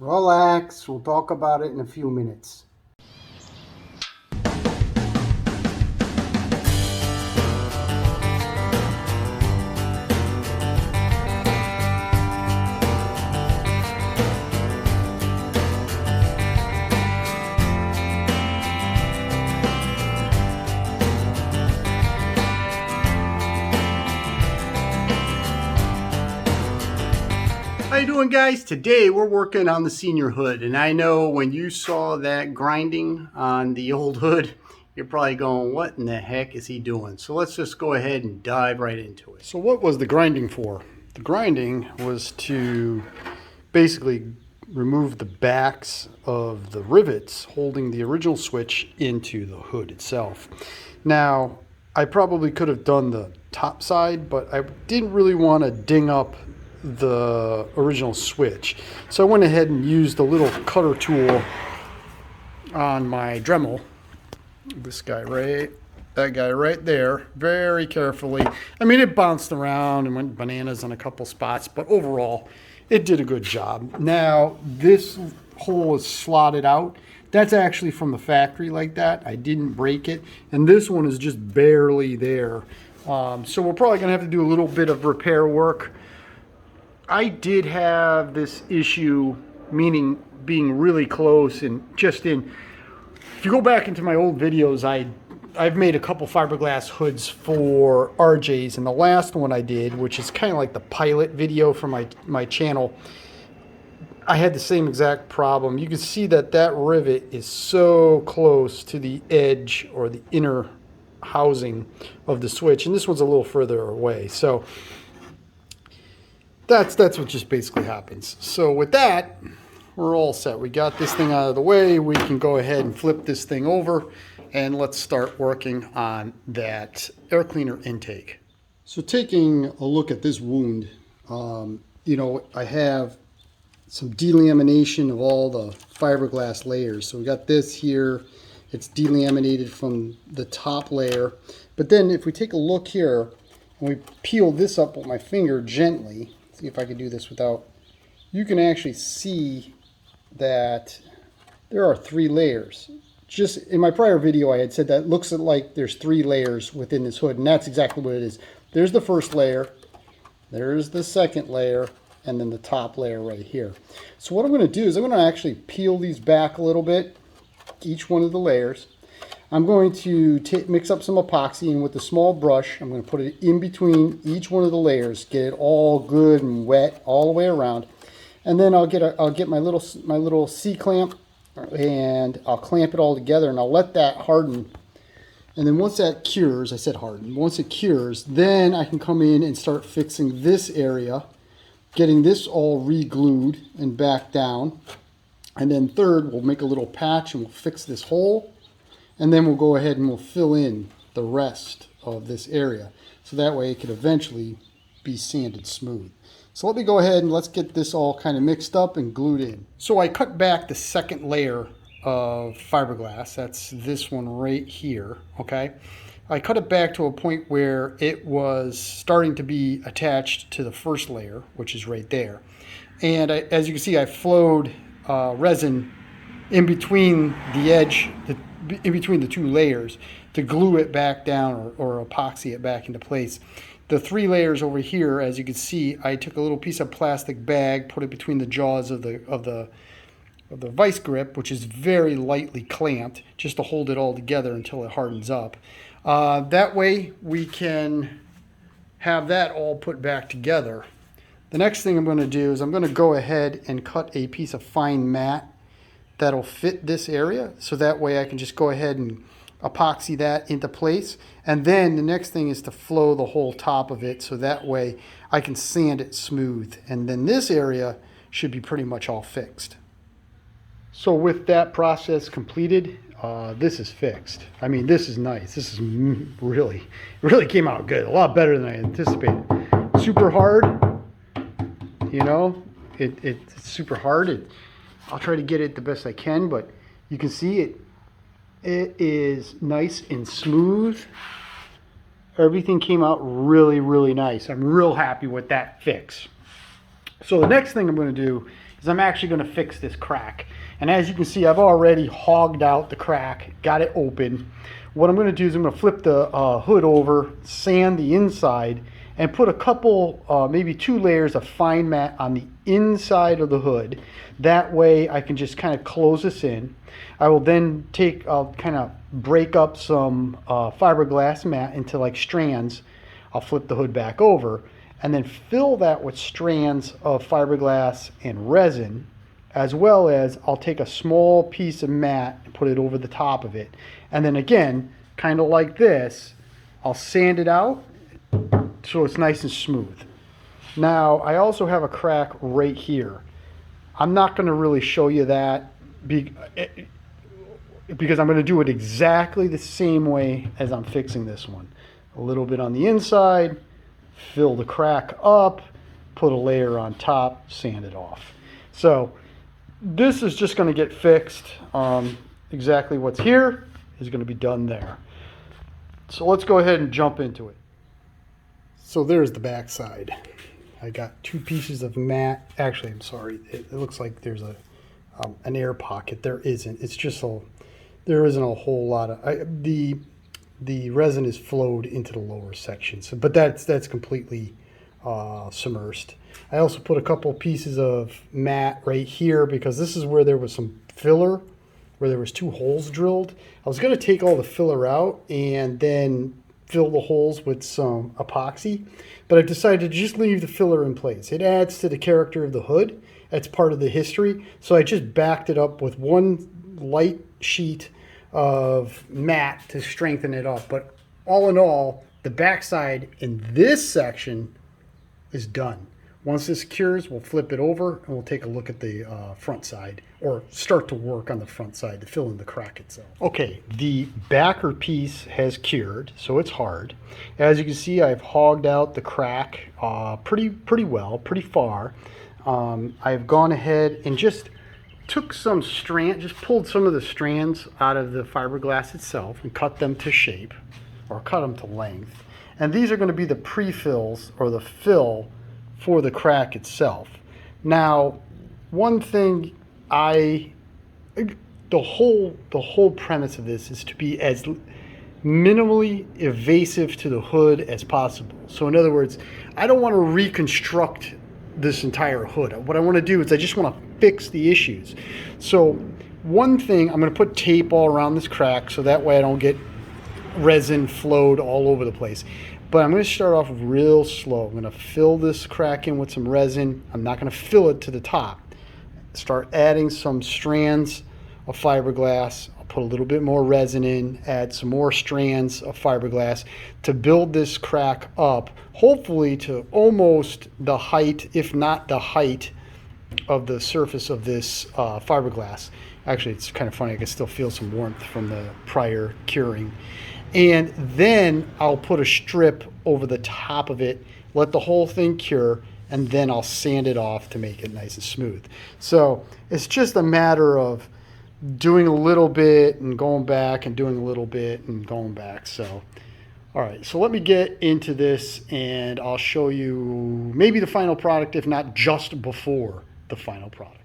Relax, we'll talk about it in a few minutes. How you doing, guys? Today we're working on the senior hood, and I know when you saw that grinding on the old hood, you're probably going, what in the heck is he doing? So let's just go ahead and dive right into it. So what was the grinding for? The grinding was to basically remove the backs of the rivets holding the original switch into the hood itself. Now, I probably could have done the top side, but I didn't really want to ding up the original switch. So I went ahead and used a little cutter tool on my Dremel. This guy that guy right there, very carefully. I mean, it bounced around and went bananas on a couple spots, but overall, it did a good job. Now, this hole is slotted out. That's actually from the factory like that. I didn't break it. And this one is just barely there. So we're probably gonna have to do a little bit of repair work. I did have this issue, meaning being really close and just in. If you go back into my old videos, I've made a couple fiberglass hoods for RJs, and the last one I did, which is kind of like the pilot video for my channel, I had the same exact problem. You can see that that rivet is so close to the edge or the inner housing of the switch, and this one's a little further away. So that's what just basically happens. So with that, we're all set. We got this thing out of the way. We can go ahead and flip this thing over, and let's start working on that air cleaner intake. So taking a look at this wound, I have some delamination of all the fiberglass layers. So we got this here. It's delaminated from the top layer. But then if we take a look here, and we peel this up with my finger gently, see if I can do this without, you can actually see that there are 3 layers. Just in my prior video, I had said that it looks like there's 3 layers within this hood, and that's exactly what it is. There's the first layer, there's the second layer, and then the top layer right here. So what I'm going to do is I'm going to actually peel these back a little bit, each one of the layers. I'm going to mix up some epoxy, and with a small brush, I'm going to put it in between each one of the layers, get it all good and wet all the way around, and then I'll get my little C-clamp, and I'll clamp it all together, and I'll let that harden. And then once that cures, I said harden, once it cures, then I can come in and start fixing this area, getting this all re-glued and back down. And then third, we'll make a little patch and we'll fix this hole. And then we'll go ahead and we'll fill in the rest of this area. So that way it could eventually be sanded smooth. So let me go ahead and let's get this all kind of mixed up and glued in. So I cut back the second layer of fiberglass. That's this one right here, okay? I cut it back to a point where it was starting to be attached to the first layer, which is right there. And as you can see, I flowed resin in between the edge, in between the 2 layers to glue it back down or epoxy it back into place. The 3 layers over here, as you can see, I took a little piece of plastic bag, put it between the jaws of the vice grip, which is very lightly clamped, just to hold it all together until it hardens up. That way we can have that all put back together. The next thing I'm going to do is I'm going to go ahead and cut a piece of fine mat that'll fit this area, so that way I can just go ahead and epoxy that into place. And then the next thing is to flow the whole top of it, so that way I can sand it smooth. And then this area should be pretty much all fixed. So with that process completed, this is fixed. I mean, this is nice. This is really came out good. A lot better than I anticipated. Super hard, it's super hard. I'll try to get it the best I can, but you can see it is nice and smooth. Everything came out really nice. I'm real happy with that fix. So the next thing I'm going to do is I'm actually going to fix this crack. And as you can see, I've already hogged out the crack, got it open. What I'm going to do is I'm going to flip the hood over, sand the inside, and put a couple, maybe 2 layers of fine mat on the inside of the hood. That way I can just kind of close this in. I will then I'll kind of break up some fiberglass mat into like strands. I'll flip the hood back over and then fill that with strands of fiberglass and resin, as well as I'll take a small piece of mat and put it over the top of it. And then again, kind of like this, I'll sand it out so it's nice and smooth. Now, I also have a crack right here. I'm not going to really show you that because I'm going to do it exactly the same way as I'm fixing this one. A little bit on the inside, fill the crack up, put a layer on top, sand it off. So this is just going to get fixed. Exactly what's here is going to be done there. So let's go ahead and jump into it. So there's the back side. I got 2 pieces of mat. Actually, I'm sorry. It looks like there's an air pocket. There isn't. It's just there isn't a whole lot of the resin is flowed into the lower section. So, but that's completely submersed. I also put a couple pieces of mat right here because this is where there was some filler, where there was 2 holes drilled. I was going to take all the filler out and then fill the holes with some epoxy, but I decided to just leave the filler in place. It adds to the character of the hood. That's part of the history. So I just backed it up with 1 light sheet of mat to strengthen it up. But all in all, the backside in this section is done. Once this cures, we'll flip it over and we'll take a look at the front side, or start to work on the front side to fill in the crack itself. Okay, the backer piece has cured, so it's hard. As you can see, I've hogged out the crack pretty well, pretty far. I've gone ahead and just took some pulled some of the strands out of the fiberglass itself and cut them to shape, or cut them to length. And these are going to be the pre-fills, or the fill for the crack itself. Now, one thing the whole premise of this is to be as minimally evasive to the hood as possible. So in other words, I don't want to reconstruct this entire hood. What I want to do is I just want to fix the issues. So one thing, I'm going to put tape all around this crack so that way I don't get resin flowed all over the place. But I'm going to start off real slow. I'm going to fill this crack in with some resin. I'm not going to fill it to the top. Start adding some strands of fiberglass. I'll put a little bit more resin in, add some more strands of fiberglass to build this crack up, hopefully to almost the height, if not the height, of the surface of this fiberglass. Actually, it's kind of funny. I can still feel some warmth from the prior curing. And then I'll put a strip over the top of it, let the whole thing cure, and then I'll sand it off to make it nice and smooth. So it's just a matter of doing a little bit and going back and doing a little bit and going back. So, all right, so let me get into this and I'll show you maybe the final product, if not just before the final product.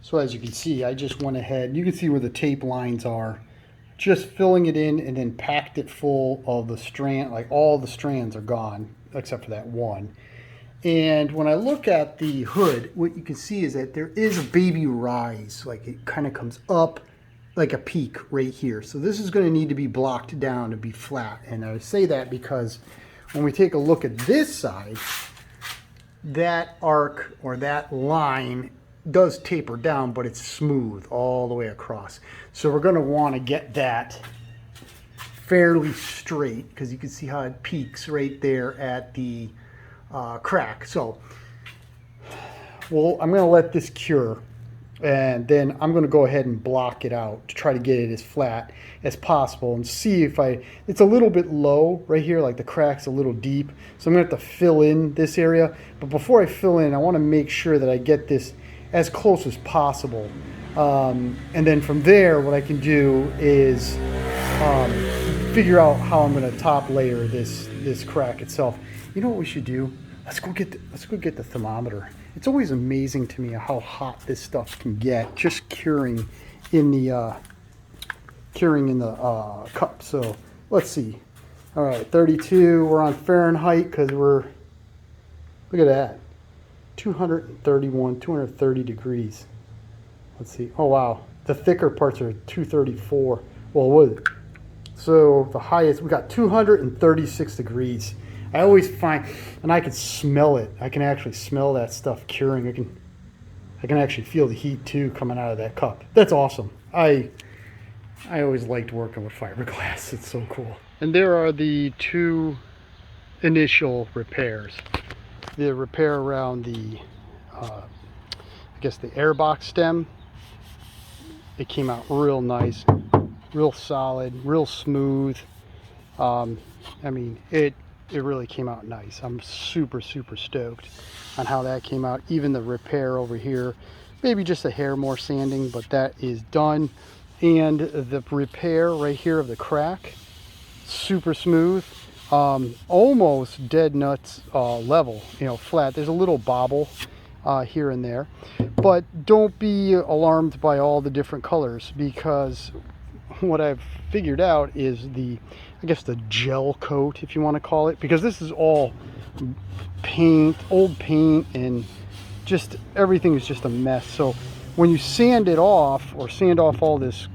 So as you can see, I just went ahead, you can see where the tape lines are, just filling it in and then packed it full of the strand, like all the strands are gone except for that one. And when I look at the hood, what you can see is that there is a baby rise, like it kind of comes up like a peak right here. So this is going to need to be blocked down to be flat. And I say that because when we take a look at this side, that arc or that line does taper down, but it's smooth all the way across. So we're going to want to get that fairly straight because you can see how it peaks right there at the crack. So I'm going to let this cure, and then I'm going to go ahead and block it out to try to get it as flat as possible and see if it's a little bit low right here, like the crack's a little deep. So I'm going to have to fill in this area. But before I fill in, I want to make sure that I get this as close as possible. And then from there, what I can do is figure out how I'm going to top layer this crack itself. You know what we should do? let's go get the thermometer. It's always amazing to me how hot this stuff can get just curing in the cup. So let's see. All right, 32. We're on Fahrenheit because we're, look at that, 231, 230 degrees. Let's see. Oh wow, the thicker parts are 234. Well, what? So the highest, we got 236 degrees. I always find, and I can smell it. I can actually smell that stuff curing. I can actually feel the heat too coming out of that cup. That's awesome. I always liked working with fiberglass. It's so cool. And there are the two initial repairs. The repair around the, I guess the airbox stem. It came out real nice, real solid, real smooth. I mean, it really came out nice. I'm super stoked on how that came out. Even the repair over here, maybe just a hair more sanding, but that is done. And the repair right here of the crack, super smooth, almost dead nuts level, you know, flat. There's a little bobble here and there, but don't be alarmed by all the different colors, because what I've figured out is I guess the gel coat, if you want to call it, because this is all paint, old paint, and just everything is just a mess. So when you sand it off, or sand off all this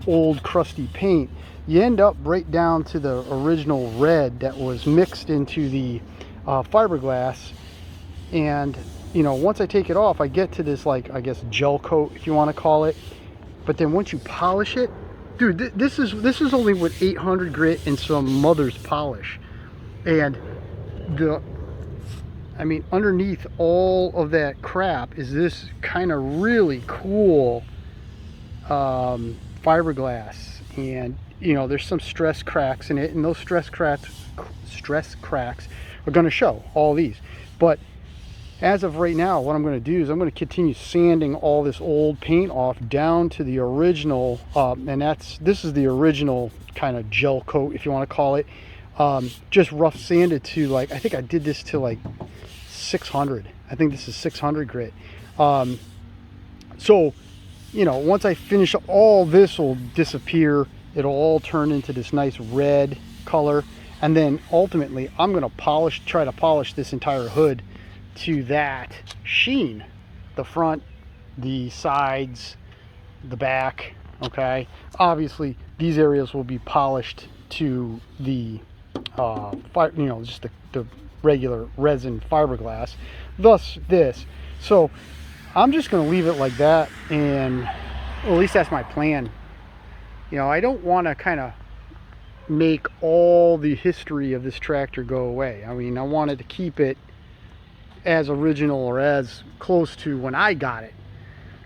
old crusty paint, you end up right down to the original red that was mixed into the fiberglass. And you know, once I take it off, I get to this, like, I guess gel coat, if you want to call it. But then once you polish it, dude, this is only with 800 grit and some mother's polish. And I mean, underneath all of that crap is this kind of really cool fiberglass. And you know, there's some stress cracks in it, and those stress cracks are going to show, all these. But as of right now, what I'm going to do is I'm going to continue sanding all this old paint off down to the original, and this is the original kind of gel coat, if you want to call it. Just rough sanded to, like, I think I did this to like 600. I think this is 600 grit. So, you know, once I finish, all this will disappear. It'll all turn into this nice red color, and then ultimately I'm going to try to polish this entire hood to that sheen, the front, the sides, the back. Okay, obviously these areas will be polished to the you know, just the regular resin fiberglass, thus this. So I'm just going to leave it like that, and well, at least that's my plan. You know, I don't want to kind of make all the history of this tractor go away. I mean, I wanted to keep it as original, or as close to when I got it.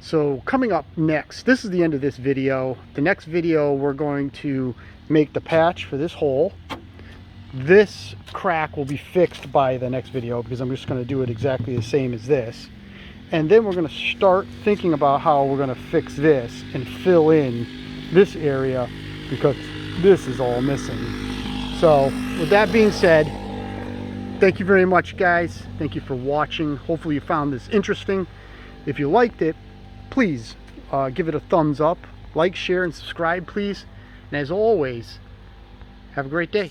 So coming up next, this is the end of this video. The next video, we're going to make the patch for this hole. This crack will be fixed by the next video, because I'm just going to do it exactly the same as this. And then we're going to start thinking about how we're going to fix this and fill in this area, because this is all missing. So with that being said, thank you very much, guys. Thank you for watching. Hopefully you found this interesting. If you liked it, please give it a thumbs up, like, share, and subscribe, please. And as always, have a great day.